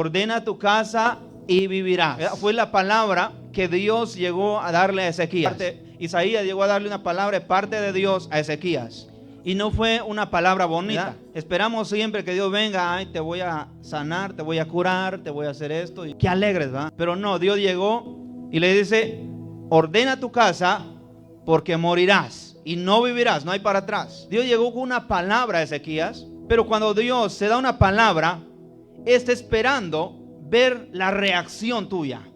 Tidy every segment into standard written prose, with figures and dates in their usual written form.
ordena tu casa y vivirás. Fue la palabra que Dios llegó a darle a Ezequías. Isaías llegó a darle una palabra de parte de Dios a Ezequías. Y no fue una palabra bonita. ¿Verdad? Esperamos siempre que Dios venga, ay, te voy a sanar, te voy a curar, te voy a hacer esto. Y qué alegres, ¿va? Pero no, Dios llegó y le dice, ordena tu casa porque morirás y no vivirás, no hay para atrás. Dios llegó con una palabra a Ezequías, pero cuando Dios se da una palabra, está esperando ver la reacción tuya.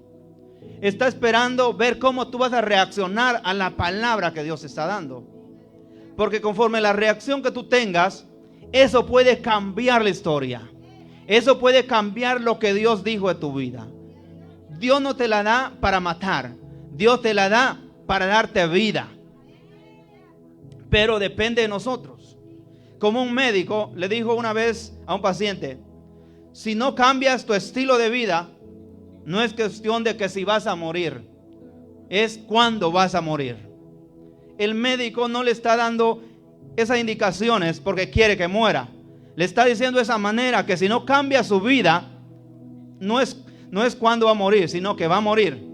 Está esperando ver cómo tú vas a reaccionar a la palabra que Dios está dando. Porque conforme la reacción que tú tengas, eso puede cambiar la historia. Eso puede cambiar lo que Dios dijo de tu vida. Dios no te la da para matar. Dios te la da para darte vida. Pero depende de nosotros. Como un médico le dijo una vez a un paciente, si no cambias tu estilo de vida, no es cuestión de que si vas a morir, es cuándo vas a morir. El médico no le está dando esas indicaciones porque quiere que muera. Le está diciendo de esa manera que si no cambia su vida, no es cuándo va a morir, sino que va a morir.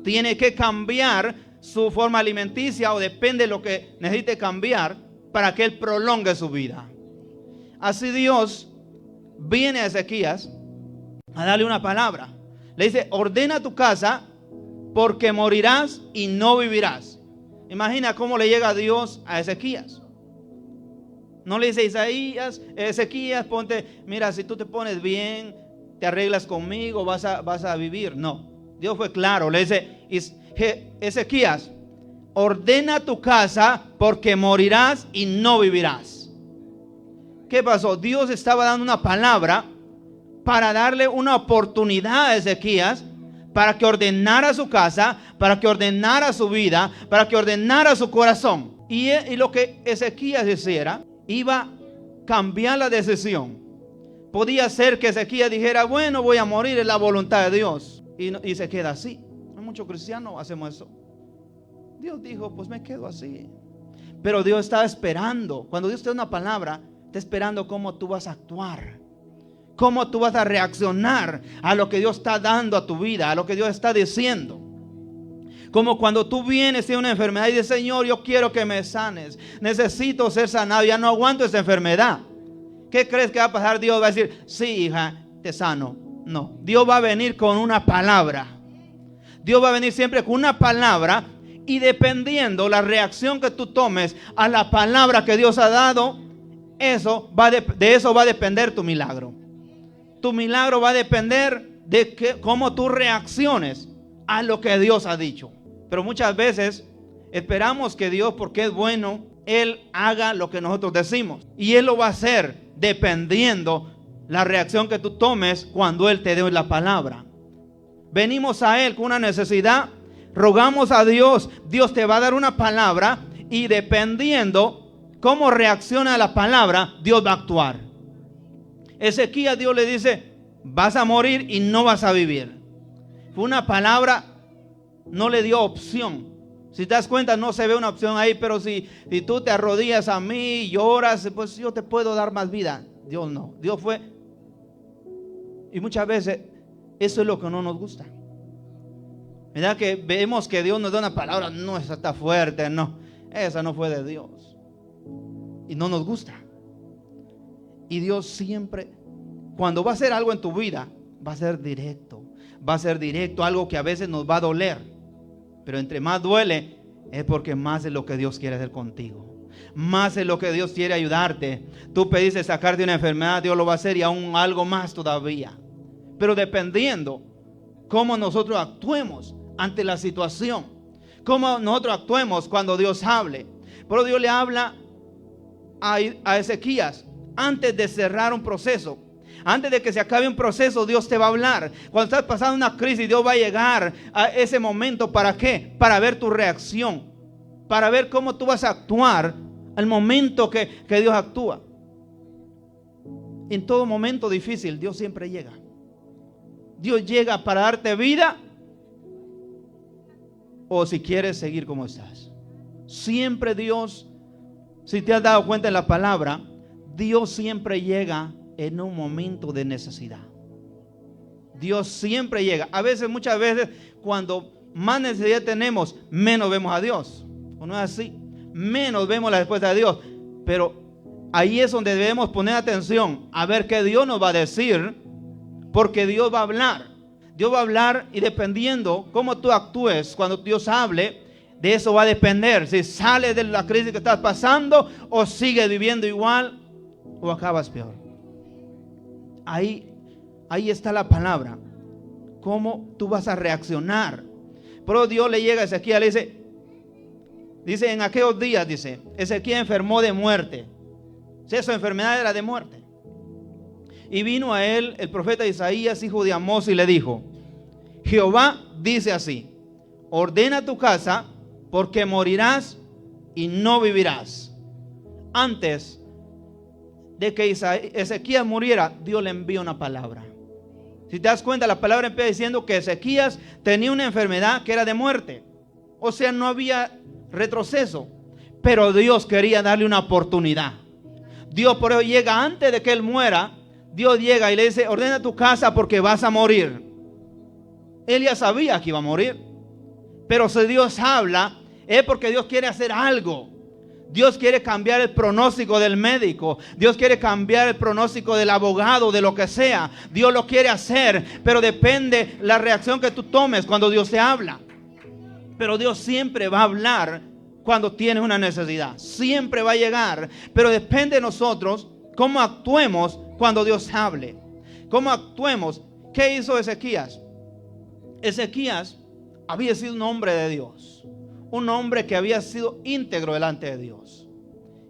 Tiene que cambiar su forma alimenticia o depende de lo que necesite cambiar para que él prolongue su vida. Así Dios viene a Ezequías a darle una palabra. Le dice, ordena tu casa porque morirás y no vivirás. Imagina cómo le llega Dios a Ezequías. No le dice Ezequías, ponte, mira, si tú te pones bien, te arreglas conmigo, vas a vivir. No, Dios fue claro, le dice, Ezequías, ordena tu casa porque morirás y no vivirás. ¿Qué pasó? Dios estaba dando una palabra para darle una oportunidad a Ezequías para que ordenara su casa, para que ordenara su vida, para que ordenara su corazón. Y lo que Ezequías hiciera iba a cambiar la decisión. Podía ser que Ezequías dijera, bueno, voy a morir, es la voluntad de Dios. Y se queda así. Muchos cristianos hacemos eso. Dios dijo, pues me quedo así. Pero Dios estaba esperando. Cuando Dios te da una palabra, está esperando cómo tú vas a actuar. Cómo tú vas a reaccionar a lo que Dios está dando a tu vida, a lo que Dios está diciendo. Como cuando tú vienes de una enfermedad y dices, Señor, yo quiero que me sanes. Necesito ser sanado, ya no aguanto esa enfermedad. ¿Qué crees que va a pasar? Dios va a decir, sí, hija, te sano. No, Dios va a venir con una palabra. Dios va a venir siempre con una palabra. Y dependiendo la reacción que tú tomes a la palabra que Dios ha dado, de eso va a depender tu milagro. Tu milagro va a depender de cómo tú reacciones a lo que Dios ha dicho. Pero muchas veces esperamos que Dios, porque es bueno, Él haga lo que nosotros decimos. Y Él lo va a hacer dependiendo la reacción que tú tomes cuando Él te dé la palabra. Venimos a Él con una necesidad, rogamos a Dios, Dios te va a dar una palabra y dependiendo cómo reacciona a la palabra, Dios va a actuar. Ezequías, Dios le dice, vas a morir y no vas a vivir. Fue una palabra, no le dio opción. Si te das cuenta, no se ve una opción ahí, pero si tú te arrodillas a mí y lloras, pues yo te puedo dar más vida. Dios no, Dios fue. Y muchas veces eso es lo que no nos gusta. ¿Verdad? Que vemos que Dios nos da una palabra, no, esa está fuerte, no, esa no fue de Dios. Y no nos gusta. Y Dios siempre, cuando va a hacer algo en tu vida, va a ser directo. Va a ser directo, algo que a veces nos va a doler. Pero entre más duele, es porque más es lo que Dios quiere hacer contigo. Más es lo que Dios quiere ayudarte. Tú pediste sacarte una enfermedad, Dios lo va a hacer y aún algo más todavía. Pero dependiendo cómo nosotros actuemos ante la situación, cómo nosotros actuemos cuando Dios hable. Pero Dios le habla a Ezequías antes de cerrar un proceso. Antes de que se acabe un proceso, Dios te va a hablar. Cuando estás pasando una crisis, Dios va a llegar a ese momento. ¿Para qué? Para ver tu reacción. Para ver cómo tú vas a actuar al momento que Dios actúa. En todo momento difícil, Dios siempre llega. Dios llega para darte vida o si quieres seguir como estás. Siempre Dios, si te has dado cuenta en la palabra, Dios siempre llega en un momento de necesidad. Dios siempre llega. A veces, muchas veces, cuando más necesidad tenemos, menos vemos a Dios. ¿O no es así? Menos vemos la respuesta de Dios. Pero ahí es donde debemos poner atención a ver qué Dios nos va a decir, porque Dios va a hablar. Dios va a hablar, y dependiendo cómo tú actúes cuando Dios hable, de eso va a depender si sales de la crisis que estás pasando, o sigues viviendo igual, o acabas peor. Ahí está la palabra. ¿Cómo tú vas a reaccionar? Pero Dios le llega a Ezequiel, le dice en aquellos días, dice, Ezequiel enfermó de muerte. Si su enfermedad era de muerte. Y vino a él el profeta Isaías, hijo de Amós, y le dijo: Jehová dice así: ordena tu casa, porque morirás y no vivirás. Antes de que Ezequías muriera, Dios le envió una palabra. Si te das cuenta, la palabra empieza diciendo que Ezequías tenía una enfermedad que era de muerte. O sea, no había retroceso. Pero Dios quería darle una oportunidad. Dios por eso llega antes de que él muera. Dios llega y le dice: ordena tu casa porque vas a morir. Él ya sabía que iba a morir. Pero si Dios habla, es porque Dios quiere hacer algo. Dios quiere cambiar el pronóstico del médico. Dios quiere cambiar el pronóstico del abogado, de lo que sea. Dios lo quiere hacer, pero depende la reacción que tú tomes cuando Dios te habla. Pero Dios siempre va a hablar cuando tienes una necesidad. Siempre va a llegar, pero depende de nosotros cómo actuemos cuando Dios hable. Cómo actuemos. ¿Qué hizo Ezequías? Ezequías había sido un hombre de Dios. Un hombre que había sido íntegro delante de Dios.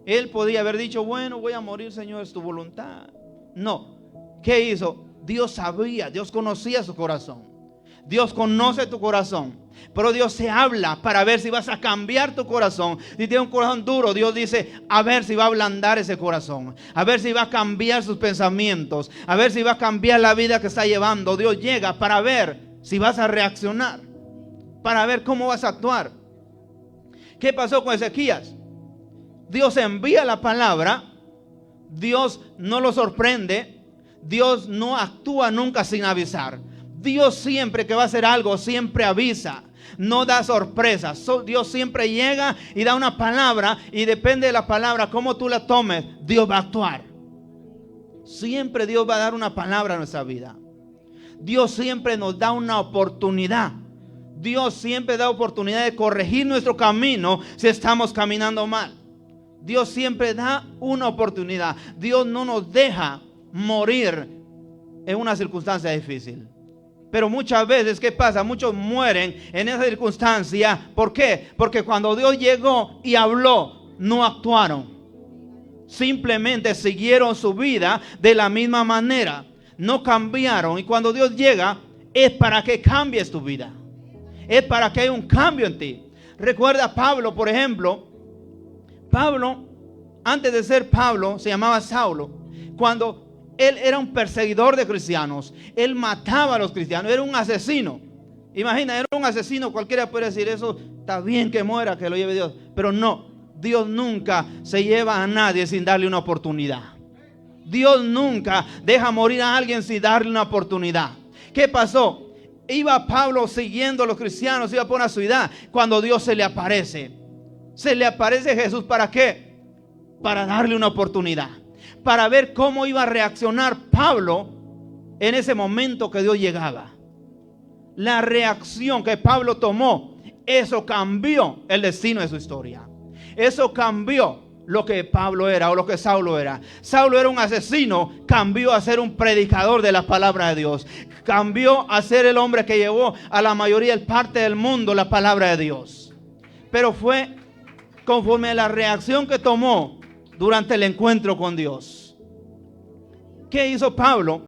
Él podía haber dicho: bueno, voy a morir, Señor, es tu voluntad. No. ¿Qué hizo? Dios sabía, Dios conocía su corazón. Dios conoce tu corazón. Pero Dios se habla para ver si vas a cambiar tu corazón. Si tienes un corazón duro, Dios dice: a ver si va a ablandar ese corazón. A ver si va a cambiar sus pensamientos. A ver si va a cambiar la vida que está llevando. Dios llega para ver si vas a reaccionar. Para ver cómo vas a actuar. ¿Qué pasó con Ezequías? Dios envía la palabra. Dios no lo sorprende. Dios no actúa nunca sin avisar. Dios siempre que va a hacer algo, siempre avisa. No da sorpresas. Dios siempre llega y da una palabra. Y depende de la palabra, cómo tú la tomes, Dios va a actuar. Siempre Dios va a dar una palabra a nuestra vida. Dios siempre nos da una oportunidad. Dios siempre da oportunidad de corregir nuestro camino si estamos caminando mal. Dios siempre da una oportunidad. Dios no nos deja morir en una circunstancia difícil. Pero muchas veces, ¿qué pasa? Muchos mueren en esa circunstancia. ¿Por qué? Porque cuando Dios llegó y habló, no actuaron. Simplemente siguieron su vida de la misma manera. No cambiaron. Y cuando Dios llega, es para que cambies tu vida. Es para que haya un cambio en ti. Recuerda a Pablo, por ejemplo. Pablo, antes de ser Pablo, se llamaba Saulo. Cuando él era un perseguidor de cristianos, él mataba a los cristianos, era un asesino. Imagina, era un asesino. Cualquiera puede decir: eso está bien que muera, que lo lleve Dios. Pero no, Dios nunca se lleva a nadie sin darle una oportunidad. Dios nunca deja morir a alguien sin darle una oportunidad. ¿Qué pasó? Iba Pablo siguiendo a los cristianos, iba por una ciudad, cuando Dios se le aparece. Se le aparece Jesús, ¿para qué? Para darle una oportunidad. Para ver cómo iba a reaccionar Pablo en ese momento que Dios llegaba. La reacción que Pablo tomó, eso cambió el destino de su historia. Eso cambió lo que Pablo era o lo que Saulo era. Saulo era un asesino, cambió a ser un predicador de la palabra de Dios. Cambió a ser el hombre que llevó a la mayoría parte del mundo la palabra de Dios. Pero fue conforme a la reacción que tomó durante el encuentro con Dios. ¿Qué hizo Pablo?